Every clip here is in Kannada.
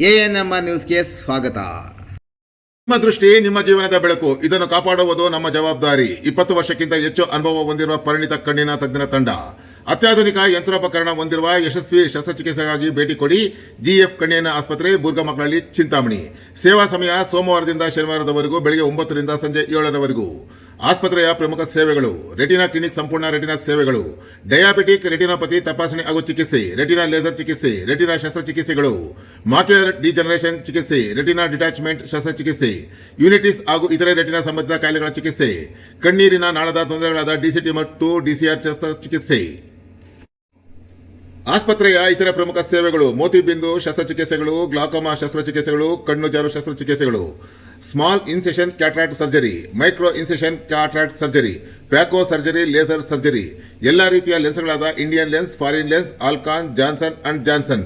ANMR ನ್ಯೂಸ್ಗೆ ಸ್ವಾಗತ. ನಿಮ್ಮ ದೃಷ್ಟಿ ನಿಮ್ಮ ಜೀವನದ ಬೆಳಕು, ಇದನ್ನು ಕಾಪಾಡುವುದು ನಮ್ಮ ಜವಾಬ್ದಾರಿ. 20 ವರ್ಷಕ್ಕಿಂತ ಹೆಚ್ಚು ಅನುಭವ ಹೊಂದಿರುವ ಪರಿಣಿತ ಕಣ್ಣಿನ ತಜ್ಞರ ತಂಡ, ಅತ್ಯಾಧುನಿಕ ಯಂತ್ರೋಪಕರಣ ಹೊಂದಿರುವ ಯಶಸ್ವಿ ಶಸ್ತ್ರಚಿಕಿತ್ಸೆಗಾಗಿ ಭೇಟಿ ಕೊಡಿ. GF ಕಣ್ಣಿನ ಆಸ್ಪತ್ರೆ, ಬುರ್ಗಮಕ್ಳಳ್ಳಿ, ಚಿಂತಾಮಣಿ. ಸೇವಾ ಸಮಯ ಸೋಮವಾರದಿಂದ ಶನಿವಾರದವರೆಗೂ ಬೆಳಗ್ಗೆ 9 ರಿಂದ ಸಂಜೆ 7ರವರೆಗೂ. ಆಸ್ಪತ್ರೆಯ ಪ್ರಮುಖ ಸೇವೆಗಳು: ರೆಟಿನಾ ಕ್ಲಿನಿಕ್, ಸಂಪೂರ್ಣ ರೆಟಿನಾ ಸೇವೆಗಳು, ಡಯಾಬಿಟಿಕ್ ರೆಟಿನೋಪತಿ ತಪಾಸಣೆ ಹಾಗೂ ಚಿಕಿತ್ಸೆ, ರೆಟಿನಾ ಲೇಸರ್ ಚಿಕಿತ್ಸೆ, ರೆಟಿನಾ ಶಸ್ತ್ರಚಿಕಿತ್ಸೆಗಳು, ಮಾಕ್ಯುಲರ್ ಡಿಜನರೇಷನ್ ಚಿಕಿತ್ಸೆ, ರೆಟಿನಾ ಡಿಟ್ಯಾಚ್ಮೆಂಟ್ ಶಸ್ತ್ರಚಿಕಿತ್ಸೆ, ಯೂನಿಟಿಸ್ ಹಾಗೂ ಇತರೆ ರೆಟಿನಾ ಸಂಬಂಧಿತ ಕಾಯಿಲೆಗಳ ಚಿಕಿತ್ಸೆ, ಕಣ್ಣೀರಿನ ನಾಳದ ತೊಂದರೆಗಳಾದ DCT ಮತ್ತು DCR ಶಸ್ತ್ರಚಿಕಿತ್ಸೆ. ಆಸ್ಪತ್ರೆಯ ಇತರ ಪ್ರಮುಖ ಸೇವೆಗಳು: ಮೋತಿಬಿಂದು ಶಸ್ತ್ರಚಿಕಿತ್ಸೆಗಳು, ಗ್ಲಾಕೋಮಾ ಶಸ್ತ್ರಚಿಕಿತ್ಸೆಗಳು, ಕಣ್ಣು ಜಾರು ಶಸ್ತ್ರಚಿಕಿತ್ಸೆಗಳು, small incision cataract surgery, micro incision cataract surgery, phaco surgery, laser surgery, ಎಲ್ಲಾ ರೀತಿಯ ಲೆನ್ಸ್ಗಳಾದ Indian lens, foreign lens, Alcon, Johnson and Johnson,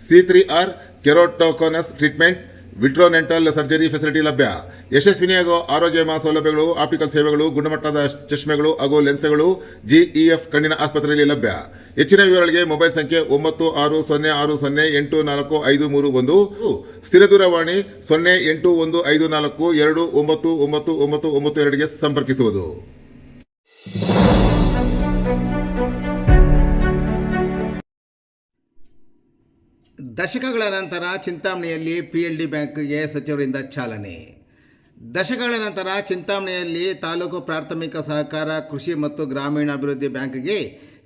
C3R keratoconus treatment, vitreoretinal surgery facility ಲಭ್ಯ. ಯಶಸ್ವಿನಿಯಾಗೋ ಆರೋಗ್ಯ ವಿಮಾ ಸೌಲಭ್ಯಗಳು, ಆಪ್ಟಿಕಲ್ ಸೇವೆಗಳು, ಗುಣಮಟ್ಟದ ಚಶ್ಮೆಗಳು ಹಾಗೂ ಲೆನ್ಸ್ಗಳು GEF ಕಣ್ಣಿನ ಆಸ್ಪತ್ರೆಯಲ್ಲಿ ಲಭ್ಯ. ಹೆಚ್ಚಿನ ವಿವರಗಳಿಗೆ ಮೊಬೈಲ್ ಸಂಖ್ಯೆ 986060845331, ಸ್ಥಿರ ದೂರವಾಣಿ 081542999992ಗೆ ಸಂಪರ್ಕಿಸುವುದು. ದಶಕಗಳ ನಂತರ ಚಿಂತಾಮಣಿಯಲ್ಲಿ PLD ಬ್ಯಾಂಕ್ಗೆ ಸಚಿವರಿಂದ ಚಾಲನೆ. ದಶಕಗಳ ನಂತರ ಚಿಂತಾಮಣಿಯಲ್ಲಿ ತಾಲೂಕು ಪ್ರಾಥಮಿಕ ಸಹಕಾರ ಕೃಷಿ ಮತ್ತು ಗ್ರಾಮೀಣಾಭಿವೃದ್ಧಿ ಬ್ಯಾಂಕ್ಗೆ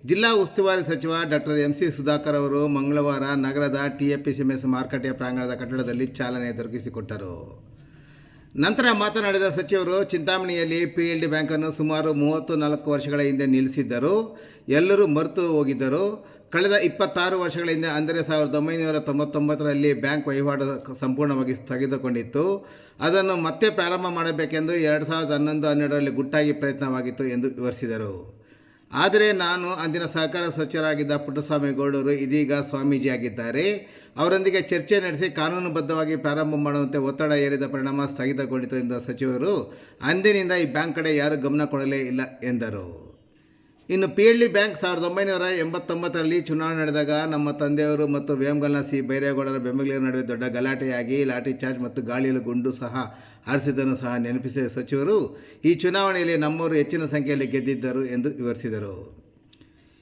ಜಿಲ್ಲಾ ಉಸ್ತುವಾರಿ ಸಚಿವ ಡಾಕ್ಟರ್ MC ಸುಧಾಕರ್ ಅವರು ಮಂಗಳವಾರ ನಗರದ TAPCMS ಮಾರುಕಟ್ಟೆಯ ಪ್ರಾಂಗಣದ ಕಟ್ಟಡದಲ್ಲಿ ಚಾಲನೆ ದೊರಕಿಸಿಕೊಟ್ಟರು. ನಂತರ ಮಾತನಾಡಿದ ಸಚಿವರು, ಚಿಂತಾಮಣಿಯಲ್ಲಿ PLD ಬ್ಯಾಂಕನ್ನು ಸುಮಾರು 34 ವರ್ಷಗಳ ಹಿಂದೆ ನಿಲ್ಲಿಸಿದ್ದರು. ಎಲ್ಲರೂ ಮರೆತು ಹೋಗಿದ್ದರು. ಕಳೆದ 26 ವರ್ಷಗಳ ಹಿಂದೆ, ಅಂದರೆ 1999ರಲ್ಲಿ ಬ್ಯಾಂಕ್ ವಹಿವಾಟು ಸಂಪೂರ್ಣವಾಗಿ ಸ್ಥಗಿತಗೊಂಡಿತ್ತು. ಅದನ್ನು ಮತ್ತೆ ಪ್ರಾರಂಭ ಮಾಡಬೇಕೆಂದು 2011-12ರಲ್ಲಿ ಗುಟ್ಟಾಗಿ ಪ್ರಯತ್ನವಾಗಿತ್ತು ಎಂದು ವಿವರಿಸಿದರು. ಆದರೆ ನಾನು ಅಂದಿನ ಸಹಕಾರ ಸಚಿವರಾಗಿದ್ದ ಪುಟ್ಟಸ್ವಾಮಿ ಗೌಡರು ಇದೀಗ ಸ್ವಾಮೀಜಿಯಾಗಿದ್ದಾರೆ. ಅವರೊಂದಿಗೆ ಚರ್ಚೆ ನಡೆಸಿ ಕಾನೂನುಬದ್ಧವಾಗಿ ಪ್ರಾರಂಭ ಮಾಡುವಂತೆ ಒತ್ತಡ ಹೇರಿದ ಪರಿಣಾಮ ಸ್ಥಗಿತಗೊಂಡಿತು ಎಂದ ಸಚಿವರು, ಅಂದಿನಿಂದ ಈ ಬ್ಯಾಂಕ್ ಕಡೆ ಯಾರೂ ಗಮನ ಕೊಡಲೇ ಇಲ್ಲ ಎಂದರು. ಇನ್ನು PLD ಬ್ಯಾಂಕ್ 1989ರಲ್ಲಿ ಚುನಾವಣೆ ನಡೆದಾಗ ನಮ್ಮ ತಂದೆಯವರು ಮತ್ತು ವೇಮಗಲ್ನ C ಬೈರೇಗೌಡರ ಬೆಂಬಲಿಗರ ನಡುವೆ ದೊಡ್ಡ ಗಲಾಟೆಯಾಗಿ ಲಾಠಿ ಚಾರ್ಜ್ ಮತ್ತು ಗಾಳಿಯಲ್ಲಿ ಗುಂಡು ಸಹ ಹಾರಿಸಿದ್ದನ್ನು ಸಹ ನೆನಪಿಸಿದ ಸಚಿವರು, ಈ ಚುನಾವಣೆಯಲ್ಲಿ ನಮ್ಮವರು ಹೆಚ್ಚಿನ ಸಂಖ್ಯೆಯಲ್ಲಿ ಗೆದ್ದಿದ್ದರು ಎಂದು ವಿವರಿಸಿದರು.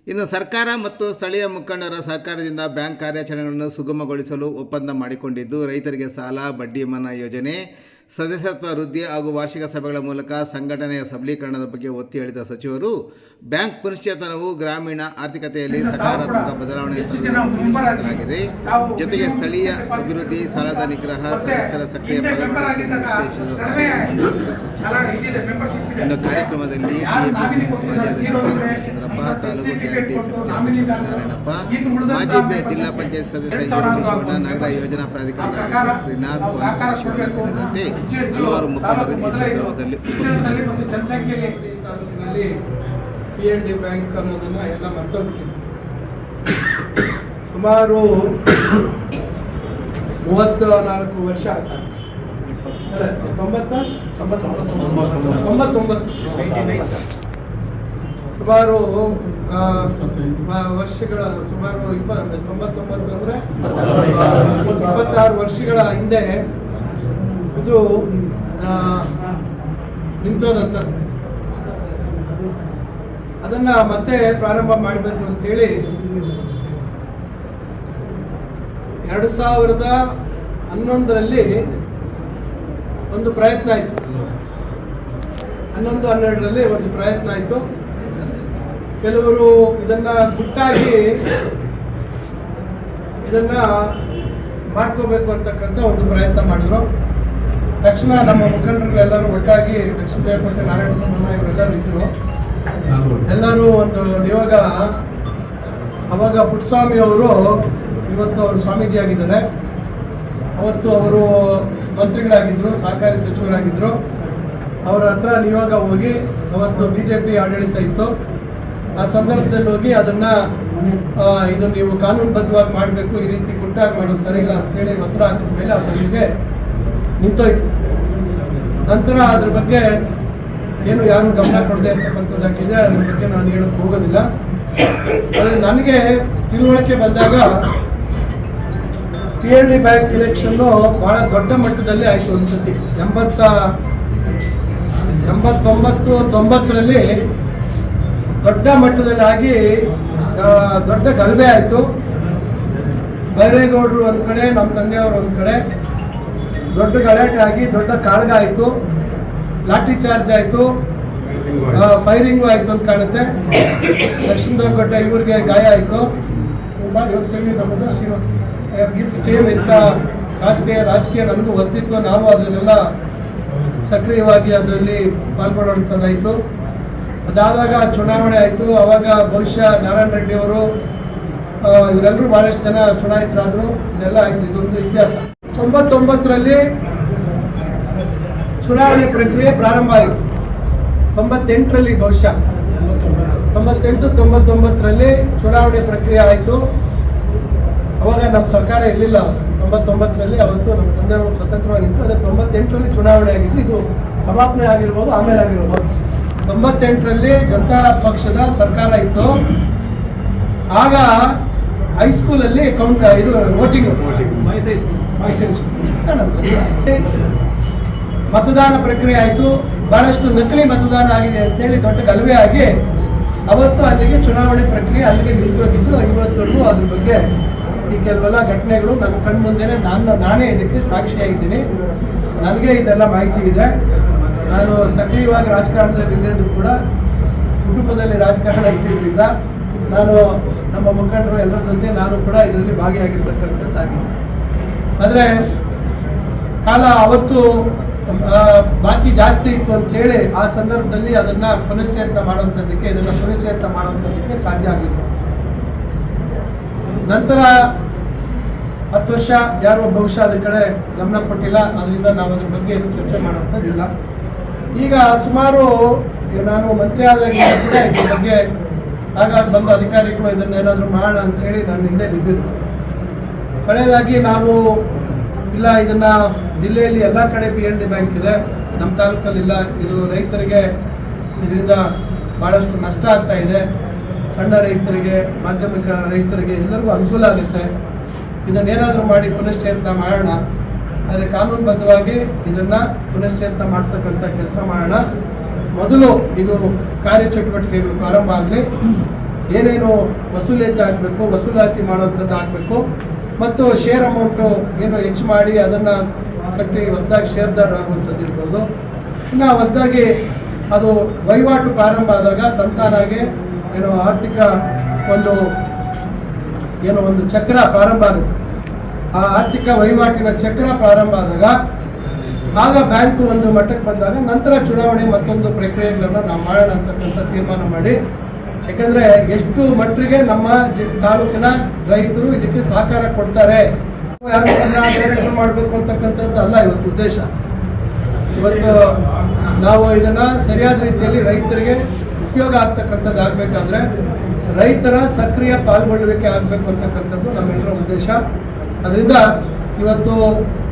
ಇನ್ನು ಸರ್ಕಾರ ಮತ್ತು ಸ್ಥಳೀಯ ಮುಖಂಡರ ಸಹಕಾರದಿಂದ ಬ್ಯಾಂಕ್ ಕಾರ್ಯಾಚರಣೆಗಳನ್ನು ಸುಗಮಗೊಳಿಸಲು ಒಪ್ಪಂದ ಮಾಡಿಕೊಂಡಿದ್ದು, ರೈತರಿಗೆ ಸಾಲ, ಬಡ್ಡಿ ಮನ್ನಾ ಯೋಜನೆ, ಸದಸ್ಯತ್ವ ವೃದ್ಧಿ ಹಾಗೂ ವಾರ್ಷಿಕ ಸಭೆಗಳ ಮೂಲಕ ಸಂಘಟನೆಯ ಸಬಲೀಕರಣದ ಬಗ್ಗೆ ಒತ್ತಿ ಹೇಳಿದ ಸಚಿವರು, ಬ್ಯಾಂಕ್ ಪುನಶ್ಚೇತನವು ಗ್ರಾಮೀಣ ಆರ್ಥಿಕತೆಯಲ್ಲಿ ಸಕಾರಾತ್ಮಕ ಬದಲಾವಣೆ ನಿರೀಕ್ಷಿಸಲಾಗಿದೆ. ಜೊತೆಗೆ ಸ್ಥಳೀಯ ಅಭಿವೃದ್ಧಿ, ಸಾಲದ ನಿಗ್ರಹ, ಸದಸ್ಯರ ಸಕ್ರಿಯ ಪಾಲ್ಗೊಳ್ಳುವಿಕೆಯನ್ನು ಇನ್ನು ಕಾರ್ಯಕ್ರಮದಲ್ಲಿ TAPCMS ಮಾಜಿ ಅಧ್ಯಕ್ಷ ಚಂದ್ರಪ್ಪ, ತಾಲೂಕು ಗ್ಯಾರಂಟಿ ಸಮಿತಿ ಅಧ್ಯಕ್ಷ ನಾರಾಯಣಪ್ಪ, ಮಾಜಿ ಜಿಲ್ಲಾ ಪಂಚಾಯತ್ ಸದಸ್ಯ ಶಿವಣ್ಣ, ನಗರ ಯೋಜನಾ ಪ್ರಾಧಿಕಾರದ ಅಧ್ಯಕ್ಷ ಶ್ರೀನಾಥ್, ಶಿವಣ್ಣ ಸೇರಿದಂತೆ ಹಲವಾರು ಮುಖಂಡರು ಈ ಸಂದರ್ಭದಲ್ಲಿ ಉಪಸ್ಥಿತರಿದ್ದರು. PLD ಬ್ಯಾಂಕ್ ಅನ್ನೋದನ್ನ ಎಲ್ಲ ಮರ್ತೋಗ್ತೀವಿ. ಸುಮಾರು 34 ವರ್ಷ ಆಗ್ತದೆ. 99 ಸುಮಾರು ವರ್ಷಗಳ, ಸುಮಾರು 99 ಅಂದರೆ 26 ವರ್ಷಗಳ ಹಿಂದೆ ಇದು ನಿಂತೋದಂತ. ಅದನ್ನ ಮತ್ತೆ ಪ್ರಾರಂಭ ಮಾಡಬೇಕು ಅಂತ ಹೇಳಿ 2011ರಲ್ಲಿ ಒಂದು ಪ್ರಯತ್ನ ಆಯಿತು. 11-12ರಲ್ಲಿ ಒಂದು ಪ್ರಯತ್ನ ಆಯಿತು. ಕೆಲವರು ಇದನ್ನ ಗುಟ್ಟಾಗಿ ಇದನ್ನ ಮಾಡ್ಕೋಬೇಕು ಅಂತಕ್ಕಂಥ ಒಂದು ಪ್ರಯತ್ನ ಮಾಡಿದ್ರು. ತಕ್ಷಣ ನಮ್ಮ ಮುಖಂಡರುಗಳೆಲ್ಲರೂ ಒಟ್ಟಾಗಿ ಲಕ್ಷ್ಮೀ ದೇವಕೋಟೆ, ನಾರಾಯಣ ಸಂಬಂಧ ಇವರೆಲ್ಲರೂ ಇದ್ರು. ಎಲ್ಲರೂ ಒಂದು ನಿಯೋಗ, ಅವಾಗ ಪುಟ್ಟಸ್ವಾಮಿ ಅವರು ಇವತ್ತು ಅವರು ಸ್ವಾಮೀಜಿ ಆಗಿದ್ದಾರೆ. ಅವತ್ತು ಅವರು ಮಂತ್ರಿಗಳಾಗಿದ್ದರು, ಸಹಕಾರಿ ಸಚಿವರಾಗಿದ್ದರು. ಅವರ ಹತ್ರ ನಿಯೋಗ ಹೋಗಿ, ಅವತ್ತು BJP ಆಡಳಿತ ಇತ್ತು. ಆ ಸಂದರ್ಭದಲ್ಲಿ ಹೋಗಿ ಅದನ್ನ ಇದು ನೀವು ಕಾನೂನುಬದ್ಧವಾಗಿ ಮಾಡಬೇಕು, ಈ ರೀತಿ ಗುಟ್ಟಾಗಿ ಮಾಡೋದು ಸರಿ ಇಲ್ಲ ಅಂತ ಹೇಳಿ ಒತ್ತಡ ಹಾಕಿದ ಮೇಲೆ ಅದರಿಗೆ ನಿಂತೋಯ್ತು. ನಂತರ ಅದ್ರ ಬಗ್ಗೆ ಏನು ಯಾರು ಗಮನ ಕೊಡದೆ ಇರ್ತಕ್ಕಂಥದ್ದಾಗಿದೆ. ಅದ್ರ ಬಗ್ಗೆ ನಾನು ಹೇಳಕ್ಕೆ ಹೋಗೋದಿಲ್ಲ. ಆದರೆ ನನಗೆ ತಿಳುವಳಿಕೆ ಬಂದಾಗ PLD ಬ್ಯಾಂಕ್ ಇಲೆಕ್ಷನ್ನು ಬಹಳ ದೊಡ್ಡ ಮಟ್ಟದಲ್ಲಿ ಆಯಿತು ಒಂದ್ಸತಿ 89-90ರಲ್ಲಿ ದೊಡ್ಡ ಮಟ್ಟದಲ್ಲಿ ಆಗಿ ದೊಡ್ಡ ಗಲಭೆ ಆಯಿತು. ಬೈರೇಗೌಡರು ಒಂದು ಕಡೆ, ನಮ್ಮ ತಂದೆಯವರು ಒಂದು ಕಡೆ, ದೊಡ್ಡ ಗಲಾಟೆ ಆಗಿ ದೊಡ್ಡ ಕಾಳಗ ಆಯಿತು, ಲಾಠಿ ಚಾರ್ಜ್ ಆಯಿತು, ಫೈರಿಂಗು ಆಯಿತು ಅಂತ ಕಾಣುತ್ತೆ. ಲಕ್ಷ್ಮೀದೇವಗೌಡ ಇವ್ರಿಗೆ ಗಾಯ ಆಯಿತು. ಇಂಥ ರಾಜಕೀಯ ನನಗೂ ಅಸ್ತಿತ್ವ, ನಾವು ಅದನ್ನೆಲ್ಲ ಸಕ್ರಿಯವಾಗಿ ಅದರಲ್ಲಿ ಪಾಲ್ಗೊಳ್ಳುವಂಥದ್ದಾಯಿತು. ಅದಾದಾಗ ಚುನಾವಣೆ ಆಯಿತು. ಅವಾಗ ಬಹುಶಃ ನಾರಾಯಣ ರೆಡ್ಡಿ ಅವರು ಇವರೆಲ್ಲರೂ ಬಹಳಷ್ಟು ಜನ ಚುನಾಯಿತರಾದರು. ಇದೆಲ್ಲ ಆಯಿತು. ಇದೊಂದು ಇತಿಹಾಸ. 99ರಲ್ಲಿ ಚುನಾವಣೆ ಪ್ರಕ್ರಿಯೆ ಪ್ರಾರಂಭ ಆಯಿತು. 98ರಲ್ಲಿ ಬಹುಶಃ 98-99ರಲ್ಲಿ ಚುನಾವಣೆ ಪ್ರಕ್ರಿಯೆ ಆಯಿತು. ಅವಾಗ ನಮ್ಮ ಸರ್ಕಾರ ಇರಲಿಲ್ಲ. 99ರಲ್ಲಿ ಅವತ್ತು ನಮ್ಮ ತಂದೆಯವರು ಸ್ವತಂತ್ರವಾಗಿ ನಿಂತು. ಅದೇ 98ರಲ್ಲಿ ಚುನಾವಣೆ ಆಗಿದ್ದು. ಇದು ಸಮಾಪನೆ ಆಗಿರ್ಬೋದು, ಆಮೇಲೆ ಆಗಿರ್ಬೋದು. 98ರಲ್ಲಿ ಜನತಾ ಪಕ್ಷದ ಸರ್ಕಾರ ಇತ್ತು. ಆಗ ಹೈಸ್ಕೂಲಲ್ಲಿ ಇದು ವೋಟಿಂಗ್ ಮತದಾನ ಪ್ರಕ್ರಿಯೆ ಆಯಿತು. ಬಹಳಷ್ಟು ನಕಲಿ ಮತದಾನ ಆಗಿದೆ ಅಂತೇಳಿ ದೊಡ್ಡ ಗಲಭೆ ಆಗಿ ಅವತ್ತು ಅಲ್ಲಿಗೆ ಚುನಾವಣೆ ಪ್ರಕ್ರಿಯೆ ಅಲ್ಲಿಗೆ ನಿಂತೋಗಿದ್ದು. ಇವತ್ತವರೆಗೂ ಅದ್ರ ಬಗ್ಗೆ ಈ ಕೆಲವೆಲ್ಲ ಘಟನೆಗಳು ನನ್ನ ಕಣ್ಮುಂದೆನೆ ನಾನೇ ಇದಕ್ಕೆ ಸಾಕ್ಷಿಯಾಗಿದ್ದೀನಿ. ನನಗೆ ಇದೆಲ್ಲ ಮಾಹಿತಿ ಇದೆ. ನಾನು ಸಕ್ರಿಯವಾಗಿ ರಾಜಕಾರಣದಲ್ಲಿ ಇಲ್ಲದ್ರು ಕೂಡ ಕುಟುಂಬದಲ್ಲಿ ರಾಜಕಾರಣ ಇದ್ದಿದ್ದರಿಂದ ನಾನು ನಮ್ಮ ಮುಖಂಡರು ಎಲ್ಲರ ಜೊತೆ ನಾನು ಕೂಡ ಇದರಲ್ಲಿ ಭಾಗಿಯಾಗಿರ್ತಕ್ಕಂಥದ್ದಾಗಿದೆ. ಆದರೆ ಕಾಲ ಅವತ್ತು ಬಾಕಿ ಜಾಸ್ತಿ ಇತ್ತು ಅಂತ ಹೇಳಿ ಆ ಸಂದರ್ಭದಲ್ಲಿ ಅದನ್ನ ಪುನಶ್ಚೇತನ ಮಾಡುವಂಥದ್ದಕ್ಕೆ ಸಾಧ್ಯ ಆಗಿಲ್ಲ. ನಂತರ 10 ವರ್ಷ ಯಾರು ಬಹುಶಃ ಅದ್ರ ಕಡೆ ಗಮನ ಕೊಟ್ಟಿಲ್ಲ. ಅದರಿಂದ ನಾವು ಅದ್ರ ಬಗ್ಗೆ ಏನು ಚರ್ಚೆ ಮಾಡುವಂಥದ್ದಿಲ್ಲ. ಈಗ ಸುಮಾರು ನಾನು ಮಂತ್ರಿ ಆದಾಗ ಕೂಡ ಇದ್ರ ಬಗ್ಗೆ ಆಗಾಗ ಬಂದ ಅಧಿಕಾರಿಗಳು ಇದನ್ನೇನಾದರೂ ಮಾಡೋಣ ಅಂತ ಹೇಳಿ ನಾನು ಹಿಂದೆ ಬಿದ್ದಿದ್ದು. ಕಡೆಯದಾಗಿ ನಾವು ಇಲ್ಲ, ಇದನ್ನ ಜಿಲ್ಲೆಯಲ್ಲಿ ಎಲ್ಲ ಕಡೆ PLD ಬ್ಯಾಂಕ್ ಇದೆ, ನಮ್ಮ ತಾಲೂಕಲ್ಲಿ ಇಲ್ಲ. ಇದು ರೈತರಿಗೆ ಇದರಿಂದ ಬಹಳಷ್ಟು ನಷ್ಟ ಆಗ್ತಾ ಇದೆ. ಸಣ್ಣ ರೈತರಿಗೆ, ಮಾಧ್ಯಮಿಕ ರೈತರಿಗೆ ಎಲ್ಲರಿಗೂ ಅನುಕೂಲ ಆಗುತ್ತೆ. ಇದನ್ನೇನಾದರೂ ಮಾಡಿ ಪುನಶ್ಚೇತನ ಮಾಡೋಣ. ಆದರೆ ಕಾನೂನುಬದ್ಧವಾಗಿ ಇದನ್ನ ಪುನಶ್ಚೇತನ ಮಾಡ್ತಕ್ಕಂಥ ಕೆಲಸ ಮಾಡೋಣ. ಮೊದಲು ಇದು ಕಾರ್ಯಚಟುವಟಿಕೆಗಳು ಪ್ರಾರಂಭ ಆಗಲಿ. ಏನೇನು ವಸೂಲಾತಿ ಮಾಡುವಂಥದ್ದು ಆಗಬೇಕು. ಮತ್ತು ಶೇರ್ ಅಮೌಂಟು ಏನು ಹೆಚ್ಚು ಮಾಡಿ ಅದನ್ನು ಕಟ್ಟಿ ಹೊಸದಾಗಿ ಶೇರ್ದಾರ ಆಗುವಂಥದ್ದು ಇರ್ಬೋದು. ಇನ್ನು ಹೊಸದಾಗಿ ಅದು ವಹಿವಾಟು ಪ್ರಾರಂಭ ಆದಾಗ ತಂತಾನಾಗೆ ಏನು ಆರ್ಥಿಕ ಒಂದು ಚಕ್ರ ಪ್ರಾರಂಭ ಆಗುತ್ತೆ. ಆ ಆರ್ಥಿಕ ವಹಿವಾಟಿನ ಚಕ್ರ ಪ್ರಾರಂಭ ಆದಾಗ ಆಗ ಬ್ಯಾಂಕು ಒಂದು ಮಟ್ಟಕ್ಕೆ ಬಂದಾಗ ನಂತರ ಚುನಾವಣೆ ಮತ್ತೊಂದು ಪ್ರಕ್ರಿಯೆಗಳನ್ನು ನಾವು ಮಾಡೋಣ ಅಂತಕ್ಕಂಥ ತೀರ್ಮಾನ ಮಾಡಿ. ಯಾಕಂದ್ರೆ ಎಷ್ಟು ಮಟ್ಟಿಗೆ ನಮ್ಮ ತಾಲೂಕಿನ ರೈತರು ಇದಕ್ಕೆ ಸಹಕಾರ ಕೊಡ್ತಾರೆ, ಯಾರು ಮಾಡಬೇಕು ಅಂತಕ್ಕಂಥದ್ದು ಅಲ್ಲ ಇವತ್ತು ಉದ್ದೇಶ. ಇವತ್ತು ನಾವು ಇದನ್ನ ಸರಿಯಾದ ರೀತಿಯಲ್ಲಿ ರೈತರಿಗೆ ಉಪಯೋಗ ಆಗ್ತಕ್ಕಂಥದ್ದು ಆಗಬೇಕಾದ್ರೆ ರೈತರ ಸಕ್ರಿಯ ಪಾಲ್ಗೊಳ್ಳುವಿಕೆ ಆಗಬೇಕು ಅಂತಕ್ಕಂಥದ್ದು ನಮ್ಮೆಲ್ಲರ ಉದ್ದೇಶ. ಅದರಿಂದ ಇವತ್ತು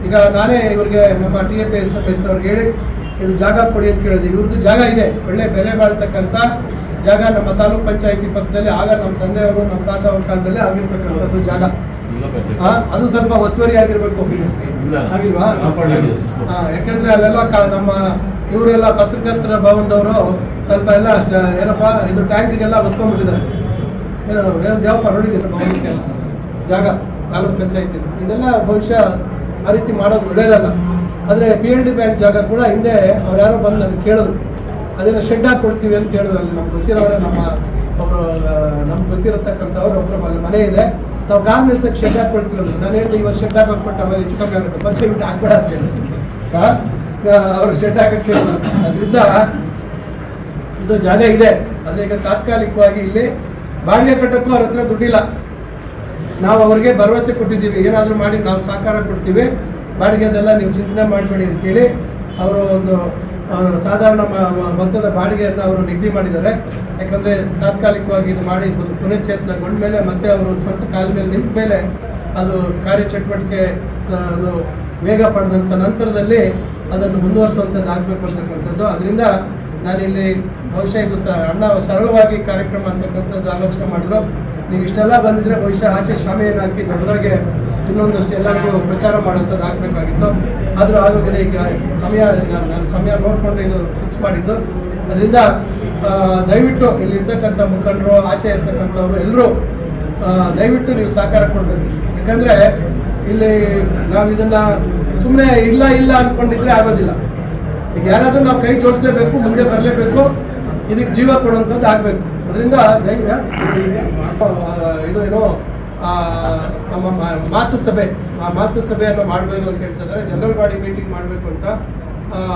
ಈಗ ನಾನೇ ಇವ್ರಿಗೆ ನಮ್ಮ TAPS ಅವ್ರಿಗೆ ಹೇಳಿ ಇದು ಜಾಗ ಕೊಡಿ ಅಂತ ಕೇಳಿದೆ. ಇವ್ರದ್ದು ಜಾಗ ಇದೆ, ಒಳ್ಳೆ ಬೆಲೆ ಬಾಳ್ತಕ್ಕಂಥ ಜಾಗ ನಮ್ಮ ತಾಲೂಕ್ ಪಂಚಾಯತಿ ಪಕ್ಕದಲ್ಲಿ. ಆಗ ನಮ್ಮ ತಂದೆಯವರು, ನಮ್ಮ ತಾತ ಅವ್ರ ಕಾಲದಲ್ಲಿ ಆಗಿರ್ತಕ್ಕಂಥದ್ದು ಜಾಗ. ಅದು ಸ್ವಲ್ಪ ಒತ್ತುವರಿ ಆಗಿರ್ಬೇಕು, ಆಗಿಲ್ವಾ? ಯಾಕಂದ್ರೆ ಅಲ್ಲೆಲ್ಲ ನಮ್ಮ ಇವರೆಲ್ಲ ಪತ್ರಕರ್ತರ ಭವನದವರು ಸ್ವಲ್ಪ ಎಲ್ಲ ಅಷ್ಟೇ ಏನಪ್ಪ ಇದು ಟ್ಯಾಂಕಿಗೆಲ್ಲ ಒತ್ಕೊಂಡ್ಬಿಟ್ಟಿದ್ದಾರೆ. ಏನು ದೇವಪ್ಪ ನೋಡಿದ್ದೀರ ಭವನಕ್ಕೆಲ್ಲ ಜಾಗ ತಾಲೂಕ್ ಪಂಚಾಯತಿ. ಇದೆಲ್ಲ ಬಹುಶಃ ಆ ರೀತಿ ಮಾಡೋದು ಒಳ್ಳೇದಲ್ಲ. ಆದರೆ PLD ಬ್ಯಾಂಕ್ ಜಾಗ ಕೂಡ ಹಿಂದೆ ಅವ್ರು ಯಾರೋ ಬಂದು ನನಗೆ ಕೇಳಿದ್ರು, ಅದನ್ನು ಶೆಡ್ ಹಾಕೊಡ್ತೀವಿ ಅಂತ ಹೇಳಿದ್ರು. ಅಲ್ಲಿ ನಮ್ಗೆ ಗೊತ್ತಿರೋರು, ನಮ್ಗೆ ಗೊತ್ತಿರತಕ್ಕಂಥವ್ರು ಒಬ್ಬರು ಮನೆ ಇದೆ, ನಾವು ಕಾರ್ ನಿಲ್ಸಕ್ಕೆ ಶೆಡ್ ಹಾಕೊಡ್ತೀವಿ. ನಾನು ಹೇಳಿದೆ ಇವತ್ತು ಶೆಡ್ ಹಾಕೊಟ್ಬಿಟ್ಟು ಆಮೇಲೆ ಹೆಚ್ಚು ಕಮ್ಮಿ ಆಗುತ್ತೆ, ಬಂದು ಬಿಟ್ಟು ಹಾಕ್ಬೇಡ ಅಂತ ಹೇಳಿ ಅವ್ರು ಶೆಡ್ ಹಾಕಕ್ಕೆ ಹೇಳಿದ್ರು. ಅದರಿಂದ ಇದು ಜಾಗ ಇದೆ. ಆದರೆ ಈಗ ತಾತ್ಕಾಲಿಕವಾಗಿ ಇಲ್ಲಿ ಬಾಡಿಗೆ ಕಟ್ಟಕ್ಕೂ ಅವ್ರ ಹತ್ರ ದುಡ್ಡಿಲ್ಲ. ನಾವು ಅವ್ರಿಗೆ ಭರವಸೆ ಕೊಟ್ಟಿದ್ದೀವಿ, ಏನಾದರೂ ಮಾಡಿ ನಾವು ಸಹಕಾರ ಕೊಡ್ತೀವಿ, ಬಾಡಿಗೆದೆಲ್ಲ ನೀವು ಚಿಂತನೆ ಮಾಡಬೇಡಿ ಅಂತೇಳಿ ಅವರು ಒಂದು ಸಾಧಾರಣ ಮೊತ್ತದ ಬಾಡಿಗೆಯನ್ನು ಅವರು ನಿಗದಿ ಮಾಡಿದ್ದಾರೆ. ಯಾಕಂದರೆ ತಾತ್ಕಾಲಿಕವಾಗಿ ಇದು ಮಾಡಿ ಪುನಶ್ಚೇತನಗೊಂಡ ಮೇಲೆ ಮತ್ತೆ ಅವರು ಸ್ವಂತ ಕಾಲ ಮೇಲೆ ನಿಂತ ಮೇಲೆ ಅದು ಕಾರ್ಯಚಟುವಟಿಕೆ ಅದು ವೇಗ ಪಡೆದಂಥ ನಂತರದಲ್ಲಿ ಅದನ್ನು ಮುಂದುವರಿಸುವಂಥದ್ದು ಆಗಬೇಕು ಅಂತಕ್ಕಂಥದ್ದು. ಅದರಿಂದ ನಾನಿಲ್ಲಿ ಬಹುಶಃ ಇದು ಅಣ್ಣ ಸರಳವಾಗಿ ಕಾರ್ಯಕ್ರಮ ಅಂತಕ್ಕಂಥದ್ದು ಆಲೋಚನೆ ಮಾಡಿದ್ರು. ನೀವು ಇಷ್ಟೆಲ್ಲ ಬಂದಿದ್ರೆ ಬಹುಶಃ ಆಚೆ ಶಾಮಿಯನ್ನು ಹಾಕಿ ದೊಡ್ಡದಾಗೆ ಇನ್ನೊಂದಷ್ಟು ಎಲ್ಲರಿಗೂ ಪ್ರಚಾರ ಮಾಡೋಂಥದ್ದು ಆಗಬೇಕಾಗಿತ್ತು. ಆದರೂ ಆಗೋಗಿದೆ. ಈಗ ನಾನು ಸಮಯ ನೋಡಿಕೊಂಡು ಇದು ಫಿಕ್ಸ್ ಮಾಡಿದ್ದು. ಅದರಿಂದ ದಯವಿಟ್ಟು ಇಲ್ಲಿ ಇರ್ತಕ್ಕಂಥ ಮುಖಂಡರು, ಆಚೆ ಇರ್ತಕ್ಕಂಥವ್ರು ಎಲ್ಲರೂ ದಯವಿಟ್ಟು ನೀವು ಸಹಕಾರ ಕೊಡಬೇಕು. ಯಾಕಂದರೆ ಇಲ್ಲಿ ನಾವು ಇದನ್ನು ಸುಮ್ಮನೆ ಇಲ್ಲ ಅಂದ್ಕೊಂಡಿದ್ರೆ ಆಗೋದಿಲ್ಲ. ಈಗ ಯಾರಾದರೂ ನಾವು ಕೈ ಜೋಡಿಸ್ಲೇಬೇಕು, ಮುಂದೆ ಬರಲೇಬೇಕು, ಇದಕ್ಕೆ ಜೀವ ಕೊಡುವಂಥದ್ದು ಆಗಬೇಕು. ಅದರಿಂದ ಏನು ನಮ್ಮ ಮಾಸ ಸಭೆಯನ್ನು ಮಾಡಬೇಕು ಅಂತ ಹೇಳ್ತಿದ್ದಾರೆ. ಜನರಲ್ ಬಾಡಿ ಮೀಟಿಂಗ್ ಮಾಡಬೇಕು ಅಂತ.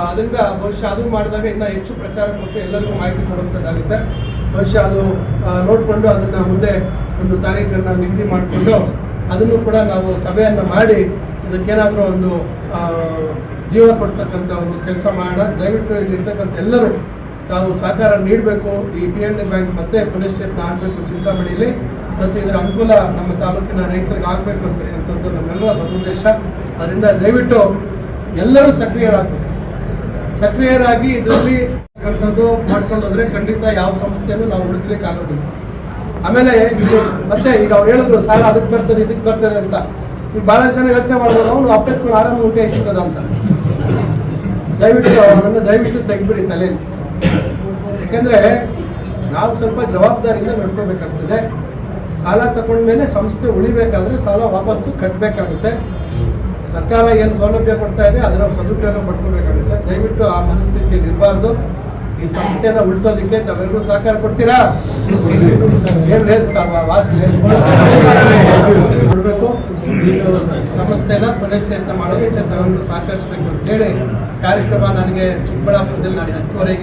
ಅದರಿಂದ ಬಹುಶಃ ಅದು ಮಾಡಿದಾಗ ಇನ್ನೂ ಹೆಚ್ಚು ಪ್ರಚಾರ ಕೊಟ್ಟು ಎಲ್ಲರಿಗೂ ಮಾಹಿತಿ ಕೊಡುವಂಥದ್ದಾಗುತ್ತೆ. ಬಹುಶಃ ಅದು ನೋಡಿಕೊಂಡು ಅದನ್ನು ಮುಂದೆ ಒಂದು ತಾರೀಖನ್ನು ನಿಗದಿ ಮಾಡಿಕೊಂಡು ಅದನ್ನು ಕೂಡ ನಾವು ಸಭೆಯನ್ನು ಮಾಡಿ ಇದಕ್ಕೇನಾದರೂ ಒಂದು ಜೀವ ಕೊಡ್ತಕ್ಕಂಥ ಒಂದು ಕೆಲಸ ಮಾಡೋಣ. ದಯವಿಟ್ಟು ಇಲ್ಲಿರ್ತಕ್ಕಂಥ ಎಲ್ಲರೂ ನಾವು ಸಹಕಾರ ನೀಡಬೇಕು. ಈ PNB ಬ್ಯಾಂಕ್ ಮತ್ತೆ ಪುನಶ್ಚೇತನ ಆಗಬೇಕು ಚಿಂತಾಮಣಿಯಲ್ಲಿ, ಮತ್ತು ಇದರ ಅನುಕೂಲ ನಮ್ಮ ತಾಲೂಕಿನ ರೈತರಿಗೆ ಆಗಬೇಕು ಅಂತಕ್ಕಂಥದ್ದು ನಮ್ಮೆಲ್ಲರ ಸದುದ್ದೇಶ. ಅದರಿಂದ ದಯವಿಟ್ಟು ಎಲ್ಲರೂ ಸಕ್ರಿಯರಾಗಿ ಇದರಲ್ಲಿ ಮಾಡ್ಕೊಂಡು ಹೋದ್ರೆ ಖಂಡಿತ ಯಾವ ಸಂಸ್ಥೆಯನ್ನು ನಾವು ಉಳಿಸ್ಲಿಕ್ಕೆ ಆಗೋದಿಲ್ಲ. ಆಮೇಲೆ ಮತ್ತೆ ಈಗ ಅವ್ರು ಹೇಳಿದ್ರು ಸಾಲ ಅದಕ್ಕೆ ಬರ್ತದೆ ಇದಕ್ಕೆ ಬರ್ತದೆ ಅಂತ. ಈಗ ಭಾಳ ಚೆನ್ನಾಗಿ ಯೋಚನೆ ಮಾಡ್ಬೋದು, ಅವನು ಅಪ್ಪೆತ್ಕೊಂಡು ಆರಾಮ ಊಟ ಇರ್ತದ ಅಂತ. ದಯವಿಟ್ಟು ತೆಗ್ಬಿಡಿ ತಲೆಯಲ್ಲಿ. ಯಾಕಂದ್ರೆ ನಾವು ಸ್ವಲ್ಪ ಜವಾಬ್ದಾರಿಯಿಂದ ನಡ್ಕೋಬೇಕಾಗ್ತದೆ. ಸಾಲ ತಗೊಂಡ್ಮೇಲೆ ಸಂಸ್ಥೆ ಉಳಿಬೇಕಾದ್ರೆ ಸಾಲ ವಾಪಸ್ಸು ಕಟ್ಟಬೇಕಾಗುತ್ತೆ. ಸರ್ಕಾರ ಏನು ಸೌಲಭ್ಯ ಕೊಡ್ತಾ ಇದೆ ಅದರ ಸದುಪಯೋಗ ಪಡ್ಕೋಬೇಕಾಗುತ್ತೆ. ದಯವಿಟ್ಟು ಆ ಮನಸ್ಥಿತಿಯಲ್ಲಿ ಇರಬಾರ್ದು. ಈ ಸಂಸ್ಥೆನ ಉಳಿಸೋದಕ್ಕೆ ತಾವೆಲ್ಲರೂ ಸಹಕಾರ ಕೊಡ್ತೀರಾ? ಕೊಡಬೇಕು. ಈ ಸಂಸ್ಥೆನ ಪುನಶ್ಚೇತನ ಮಾಡೋದಕ್ಕೆ ತಾವೆಲ್ಲರೂ ಸಹಕರಿಸಬೇಕು ಅಂತೇಳಿ ಕಾರ್ಯಕ್ರಮ ನನಗೆ ಚಿಕ್ಕಬಳ್ಳಾಪುರದಲ್ಲಿ ನಾನು 10 ಗಂಟೆವರೆಗೆ